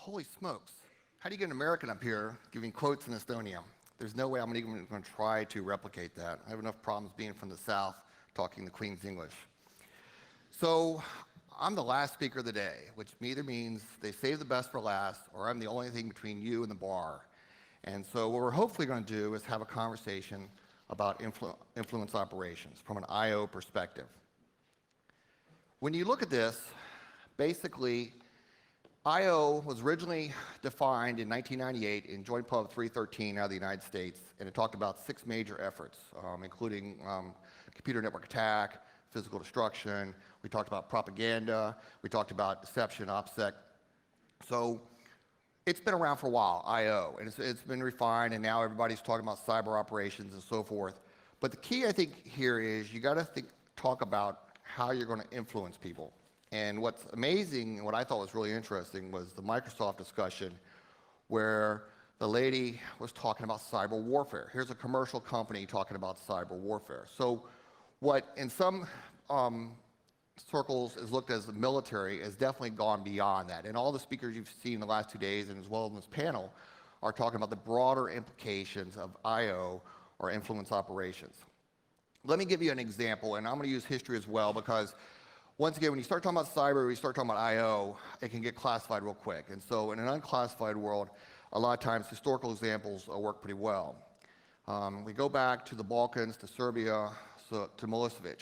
holy smokes, how do you get an American up here giving quotes in Estonia? There's no way I'm even going to try to replicate that. I have enough problems being from the South, talking the Queen's English. So I'm the last speaker of the day, which either means they save the best for last, or I'm the only thing between you and the bar. And so what we're hopefully going to do is have a conversation about influence operations from an I/O perspective. When you look at this, basically, I/O was originally defined in 1998 in Joint Pub 313 out of the United States, and it talked about 6 major efforts, including computer network attack, physical destruction, we talked about propaganda, we talked about deception, OPSEC. So it's been around for a while, I/O, and it's been refined, and now everybody's talking about cyber operations and so forth. But the key, I think, here is you got to talk about how you're going to influence people. And what's amazing, and what I thought was really interesting, was the Microsoft discussion where the lady was talking about cyber warfare. Here's a commercial company talking about cyber warfare. So what in some circles is looked as the military has definitely gone beyond that. And all the speakers you've seen in the last 2 days, and as well in this panel, are talking about the broader implications of I/O or influence operations. Let me give you an example, and I'm going to use history as well, because once again, when you start talking about cyber, when you start talking about I/O, it can get classified real quick. And so in an unclassified world, a lot of times historical examples work pretty well. We go back to the Balkans, to Serbia, to Milosevic.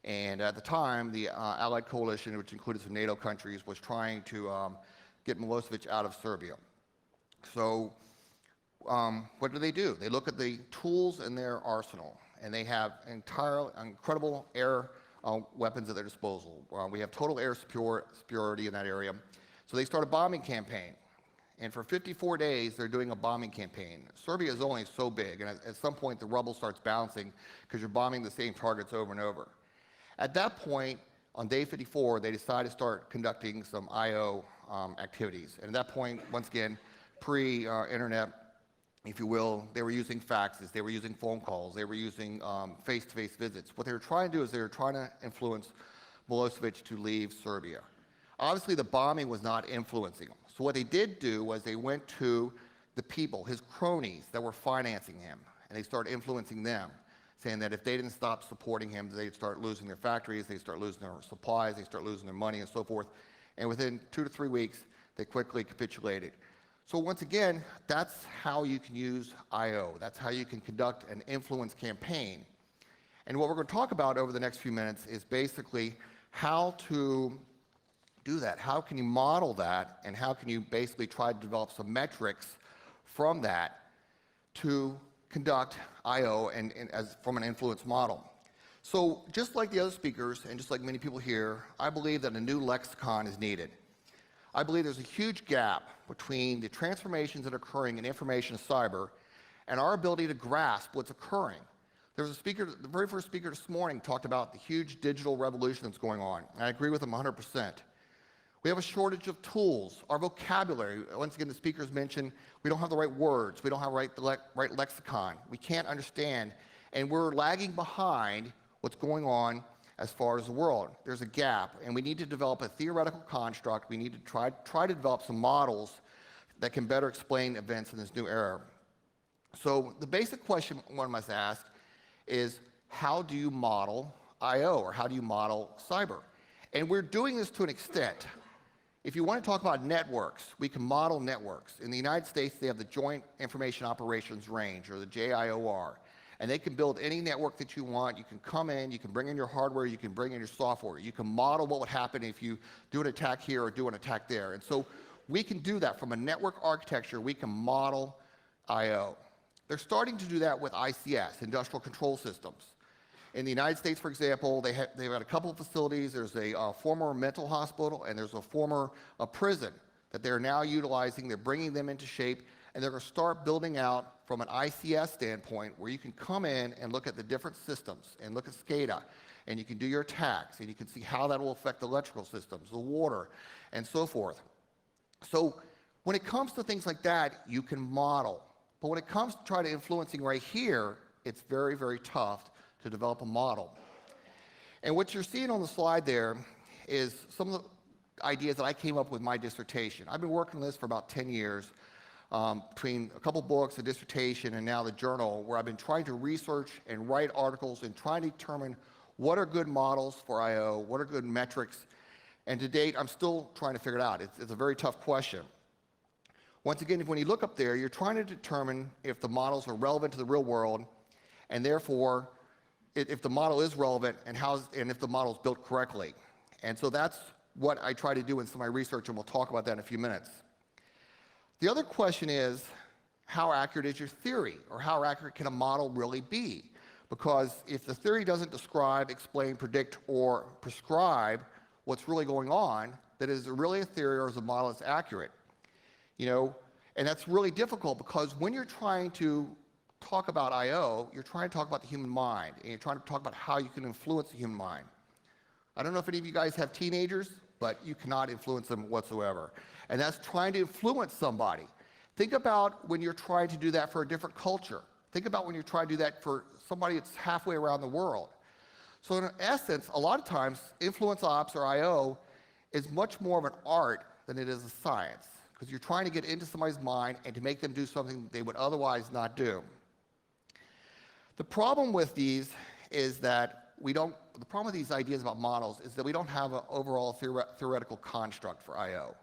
And at the time, the Allied coalition, which included some NATO countries, was trying to get Milosevic out of Serbia. So what do? They look at the tools in their arsenal, and they have incredible air weapons at their disposal. We have total air superiority in that area. So they start a bombing campaign. And for 54 days, they're doing a bombing campaign. Serbia is only so big, and at some point, the rubble starts bouncing because you're bombing the same targets over and over. At that point, on day 54, they decide to start conducting some I/O activities. And at that point, once again, pre-internet, if you will, they were using faxes, they were using phone calls, they were using face-to-face visits. What they were trying to do is they were trying to influence Milosevic to leave Serbia. Obviously, the bombing was not influencing him. So what they did do was they went to the people, his cronies that were financing him, and they started influencing them, saying that if they didn't stop supporting him, they'd start losing their factories, they'd start losing their supplies, they'd start losing their money, and so forth. And within 2 to 3 weeks, they quickly capitulated. So once again, that's how you can use I/O. That's how you can conduct an influence campaign. And what we're going to talk about over the next few minutes is basically how to do that. How can you model that, and how can you basically try to develop some metrics from that to conduct I/O from an influence model. So just like the other speakers, and just like many people here, I believe that a new lexicon is needed. I believe there's a huge gap between the transformations that are occurring in information cyber and our ability to grasp what's occurring. There was a speaker, the very first speaker this morning talked about the huge digital revolution that's going on, and I agree with him 100%. We have a shortage of tools. Our vocabulary, once again, the speakers mentioned, we don't have the right words, we don't have the right lexicon, we can't understand, and we're lagging behind what's going on as far as the world. There's a gap, and we need to develop a theoretical construct. We need to try to develop some models that can better explain events in this new era. So the basic question one must ask is, how do you model I/O, or how do you model cyber? And we're doing this to an extent. If you want to talk about networks, we can model networks. In the United States, they have the Joint Information Operations Range, or the JIOR. And they can build any network that you want. You can come in, you can bring in your hardware, you can bring in your software. You can model what would happen if you do an attack here or do an attack there. And so we can do that from a network architecture. We can model I/O. They're starting to do that with ICS, industrial control systems. In the United States, for example, they've got a couple of facilities. There's a former mental hospital, and there's a former prison that they're now utilizing. They're bringing them into shape, and they're going to start building out from an ICS standpoint, where you can come in and look at the different systems and look at SCADA, and you can do your attacks, and you can see how that will affect the electrical systems, the water, and so forth. So when it comes to things like that, you can model. But when it comes to try to influencing right here, it's very, very tough to develop a model. And what you're seeing on the slide there is some of the ideas that I came up with my dissertation. I've been working on this for about 10 years, between a couple books, a dissertation, and now the journal, where I've been trying to research and write articles and trying to determine what are good models for I/O, what are good metrics, and to date, I'm still trying to figure it out. It's a very tough question. Once again, when you look up there, you're trying to determine if the models are relevant to the real world, and therefore, if the model is relevant and if the model is built correctly. And so that's what I try to do in some of my research, and we'll talk about that in a few minutes. The other question is, how accurate is your theory, or how accurate can a model really be? Because if the theory doesn't describe, explain, predict, or prescribe what's really going on, then is it really a theory or is the model that's accurate? And that's really difficult because when you're trying to talk about I/O, you're trying to talk about the human mind, and you're trying to talk about how you can influence the human mind. I don't know if any of you guys have teenagers, but you cannot influence them whatsoever. And that's trying to influence somebody. Think about when you're trying to do that for a different culture. Think about when you're trying to do that for somebody that's halfway around the world. So in essence, a lot of times, influence ops or I/O is much more of an art than it is a science, because you're trying to get into somebody's mind and to make them do something they would otherwise not do. The problem with these is that the problem with these ideas about models is that we don't have an overall theoretical construct for I/O.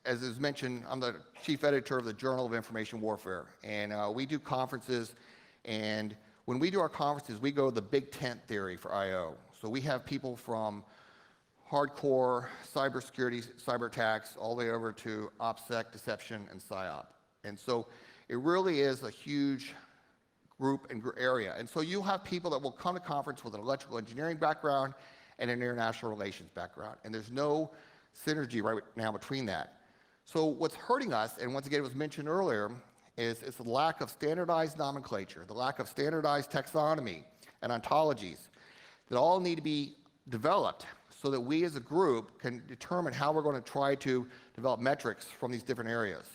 As is mentioned, I'm the chief editor of the Journal of Information Warfare, and we do conferences, and when we do our conferences, we go the big tent theory for I/O. So we have people from hardcore cybersecurity, cyber attacks, all the way over to OPSEC, deception, and PSYOP. And so it really is a huge group and area. And so you'll have people that will come to conference with an electrical engineering background and an international relations background. And there's no synergy right now between that. So what's hurting us, and once again it was mentioned earlier, is the lack of standardized nomenclature, the lack of standardized taxonomy and ontologies that all need to be developed so that we as a group can determine how we're going to try to develop metrics from these different areas.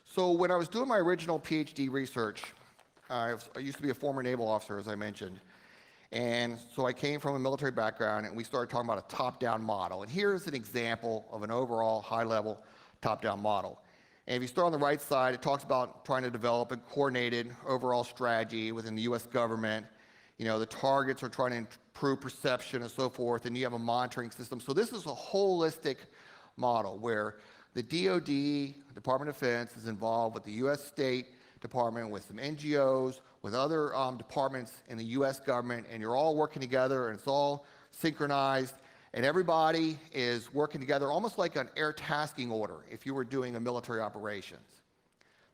So when I was doing my original PhD research, I used to be a former naval officer, as I mentioned, and so I came from a military background, and we started talking about a top-down model. And here's an example of an overall high-level top-down model. And if you start on the right side, it talks about trying to develop a coordinated overall strategy within the U.S. government. The targets are trying to improve perception and so forth, and you have a monitoring system. So this is a holistic model where the DoD, Department of Defense, is involved with the U.S. State Department, with some NGOs, with other departments in the U.S. government, and you're all working together, and it's all synchronized, and everybody is working together almost like an air tasking order if you were doing a military operations.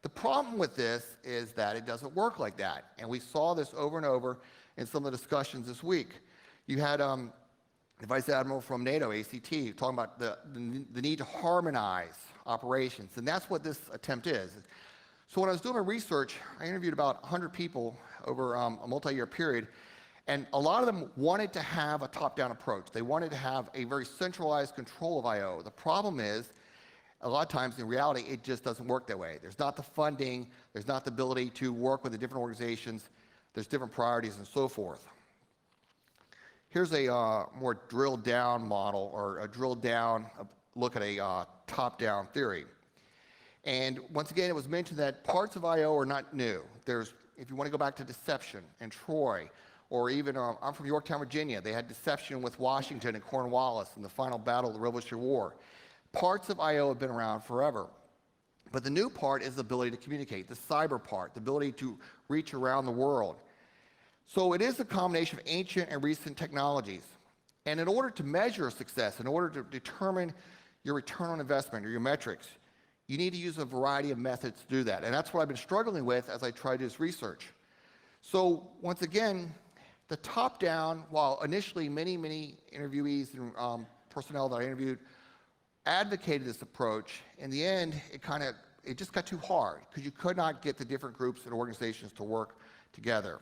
The problem with this is that it doesn't work like that, and we saw this over and over in some of the discussions this week. You had the Vice Admiral from NATO, ACT, talking about the need to harmonize operations, and that's what this attempt is. So when I was doing my research, I interviewed about 100 people over a multi-year period, and a lot of them wanted to have a top-down approach. They wanted to have a very centralized control of I/O. The problem is, a lot of times in reality, it just doesn't work that way. There's not the funding, there's not the ability to work with the different organizations, there's different priorities and so forth. Here's a more drilled down model, or a drilled down look at a top-down theory. And once again, it was mentioned that parts of I/O are not new. If you want to go back to deception and Troy, or even, I'm from Yorktown, Virginia. They had deception with Washington and Cornwallis in the final battle of the Revolutionary War. Parts of I/O have been around forever. But the new part is the ability to communicate, the cyber part, the ability to reach around the world. So it is a combination of ancient and recent technologies. And in order to measure success, in order to determine your return on investment or your metrics, you need to use a variety of methods to do that. And that's what I've been struggling with as I try to do this research. So once again, the top-down, while initially many interviewees and personnel that I interviewed advocated this approach, in the end, it just got too hard because you could not get the different groups and organizations to work together.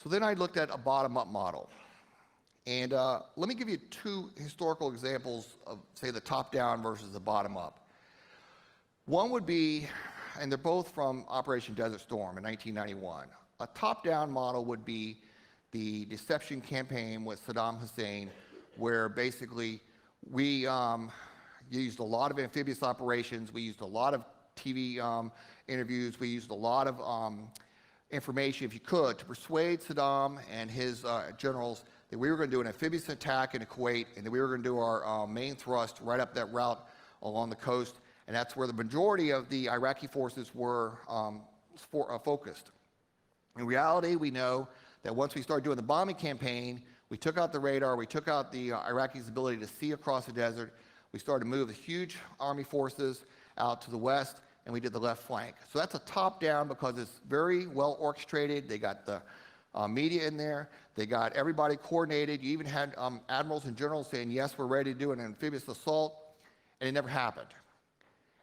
So then I looked at a bottom-up model. And let me give you two historical examples of, say, the top-down versus the bottom-up. One would be and they're both from Operation Desert Storm in 1991. A top-down model would be the deception campaign with Saddam Hussein, where basically we used a lot of amphibious operations, we used a lot of TV interviews, we used a lot of information, if you could, to persuade Saddam and his generals that we were going to do an amphibious attack into Kuwait, and that we were going to do our main thrust right up that route along the coast, and that's where the majority of the Iraqi forces were focused. In reality, we know that once we started doing the bombing campaign, we took out the radar, we took out the Iraqis' ability to see across the desert, we started to move the huge army forces out to the west, and we did the left flank. So that's a top-down because it's very well orchestrated. They got the media in there. They got everybody coordinated. You even had admirals and generals saying, yes, we're ready to do an amphibious assault, and it never happened.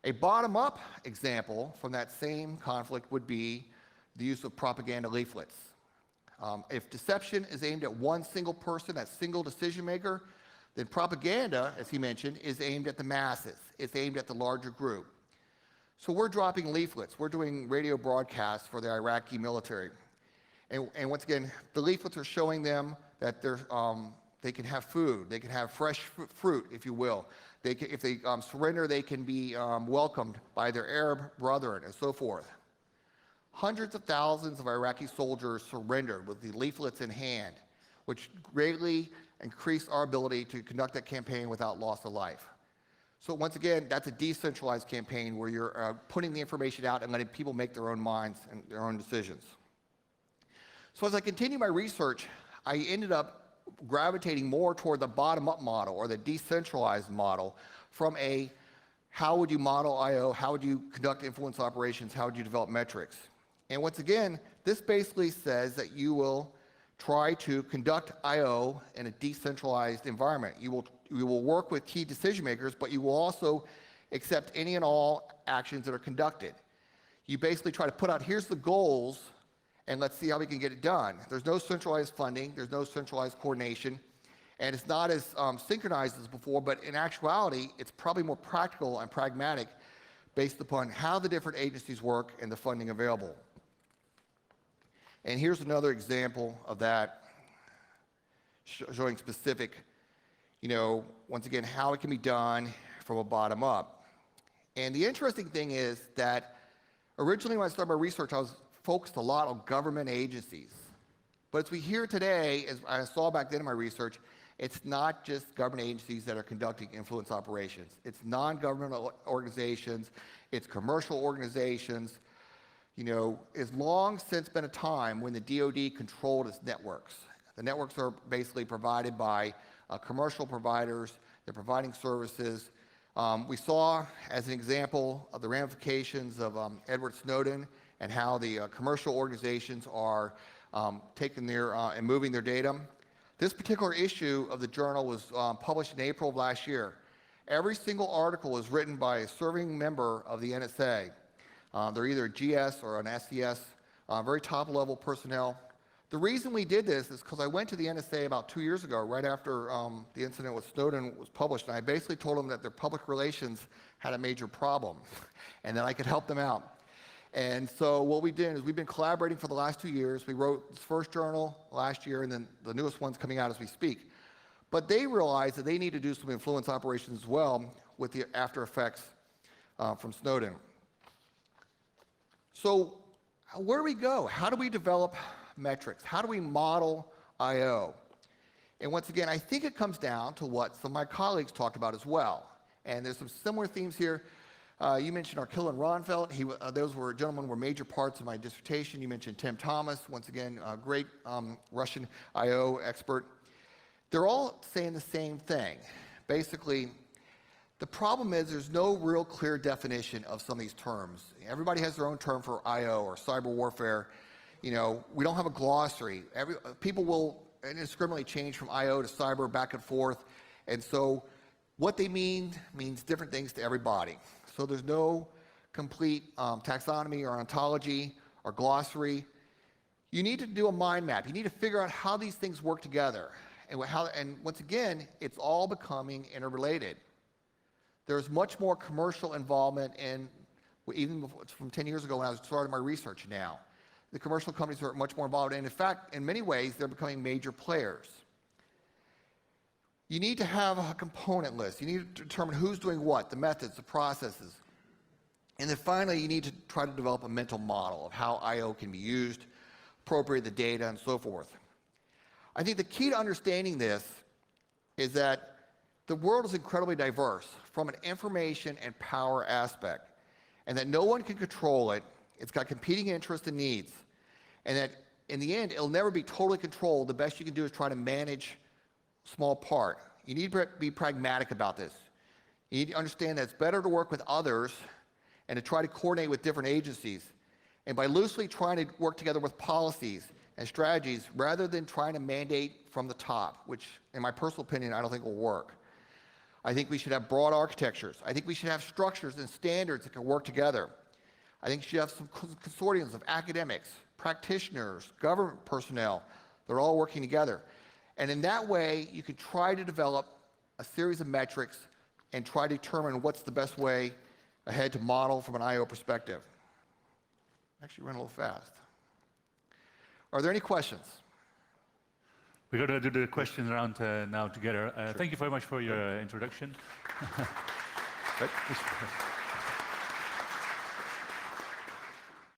A bottom-up example from that same conflict would be the use of propaganda leaflets. If deception is aimed at one single person, that single decision maker, then propaganda, as he mentioned, is aimed at the masses. It's aimed at the larger group. So we're dropping leaflets. We're doing radio broadcasts for the Iraqi military. And once again, the leaflets are showing them that they can have food. They can have fresh fruit, if you will. If they surrender, they can be welcomed by their Arab brethren and so forth. Hundreds of thousands of Iraqi soldiers surrendered with the leaflets in hand, which greatly increased our ability to conduct that campaign without loss of life. So once again, that's a decentralized campaign where you're putting the information out and letting people make their own minds and their own decisions. So as I continue my research, I ended up gravitating more toward the bottom-up model or the decentralized model from a how would you model I/O, how would you conduct influence operations, how would you develop metrics. And once again, this basically says that you will try to conduct I/O in a decentralized environment. You will work with key decision makers, but you will also accept any and all actions that are conducted. You basically try to put out, here's the goals, and let's see how we can get it done. There's no centralized funding, there's no centralized coordination, and it's not as synchronized as before, but in actuality, it's probably more practical and pragmatic based upon how the different agencies work and the funding available. And here's another example of that, showing specific, once again, how it can be done from a bottom up. And the interesting thing is that originally when I started my research, I was focused a lot on government agencies. But as we hear today, as I saw back then in my research, it's not just government agencies that are conducting influence operations. It's non-governmental organizations, it's commercial organizations. It's long since been a time when the DoD controlled its networks. The networks are basically provided by commercial providers. They're providing services. We saw, as an example, of the ramifications of Edward Snowden and how the commercial organizations are taking their and moving their data. This particular issue of the journal was published in April of last year. Every single article was written by a serving member of the NSA. They're either a GS or an SES, very top-level personnel. The reason we did this is because I went to the NSA about 2 years ago, right after the incident with Snowden was published, and I basically told them that their public relations had a major problem, and that I could help them out. And so what we did is we've been collaborating for the last 2 years. We wrote this first journal last year, and then the newest one's coming out as we speak. But they realized that they need to do some influence operations as well with the after effects from Snowden. So where do we go? How do we develop metrics? How do we model I/O? And once again, I think it comes down to what some of my colleagues talked about as well. And there's some similar themes here. You mentioned Arkilla and Ronfeld. Those gentlemen were major parts of my dissertation. You mentioned Tim Thomas, once again, a great Russian I/O expert. They're all saying the same thing. Basically, the problem is there's no real clear definition of some of these terms. Everybody has their own term for I/O or cyber warfare. We don't have a glossary. People will indiscriminately change from I/O to cyber back and forth. And so what they means different things to everybody. So there's no complete taxonomy or ontology or glossary. You need to do a mind map. You need to figure out how these things work together. And once again, it's all becoming interrelated. There's much more commercial involvement in even from 10 years ago when I was starting my research now. The commercial companies are much more involved, and in fact, in many ways, they're becoming major players. You need to have a component list. You need to determine who's doing what, the methods, the processes. And then finally, you need to try to develop a mental model of how I/O can be used, appropriate the data, and so forth. I think the key to understanding this is that the world is incredibly diverse from an information and power aspect, and that no one can control it. It's got competing interests and needs, and that in the end, it'll never be totally controlled. The best you can do is try to manage a small part. You need to be pragmatic about this. You need to understand that it's better to work with others and to try to coordinate with different agencies, and by loosely trying to work together with policies and strategies rather than trying to mandate from the top, which, in my personal opinion, I don't think will work. I think we should have broad architectures. I think we should have structures and standards that can work together. I think you should have some consortiums of academics, practitioners, government personnel. They're all working together. And in that way, you could try to develop a series of metrics and try to determine what's the best way ahead to model from an I/O perspective. Actually, ran a little fast. Are there any questions? We're going to do the question round now together. Sure. Thank you very much for your introduction. Right.